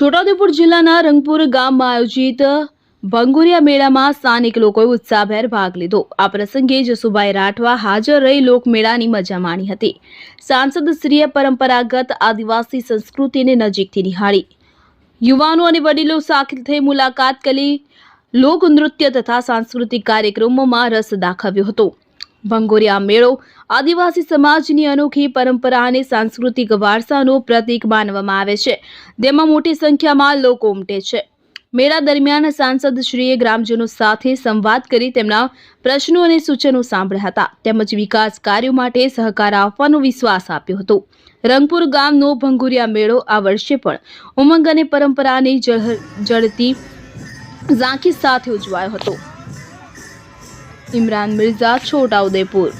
છોટાઉદેપુર જિલ્લાના રંગપુર ગામમાં આયોજિત ભંગુરિયા મેળામાં સ્થાનિક લોકોએ ઉત્સાહભેર ભાગ લીધો। આ પ્રસંગે જસુભાઈ રાઠવા હાજર રહી લોકમેળાની મજા માણી હતી। સાંસદશ્રીએ પરંપરાગત આદિવાસી સંસ્કૃતિને નજીકથી નિહાળી યુવાનો અને વડીલો સાથે મુલાકાત કરી લોકનૃત્ય તથા સાંસ્કૃતિક કાર્યક્રમોમાં રસ દાખવ્યો હતો। ભંગુરિયા મેળો આદિવાસી સમાજની અનોખી પરંપરા અને સાંસ્કૃતિક વારસાનું પ્રતીક માનવામાં આવે છે, જેમાં મોટી સંખ્યામાં લોકો ઉમટે છે। મેળા દરમિયાન સાંસદશ્રીએ ગ્રામજનો સાથે સંવાદ કરી તેમના પ્રશ્નો અને સૂચનો સાંભળ્યા હતા, તેમજ વિકાસ કાર્યો માટે સહકાર આપવાનો વિશ્વાસ આપ્યો હતો। રંગપુર ગામનો ભંગુરિયા મેળો આ વર્ષે પણ ઉમંગ અને પરંપરાની જળતી ઝાંખી સાથે ઉજવાયો હતો। ઇમરાન મિર્ઝા, છોટાઉદેપુર।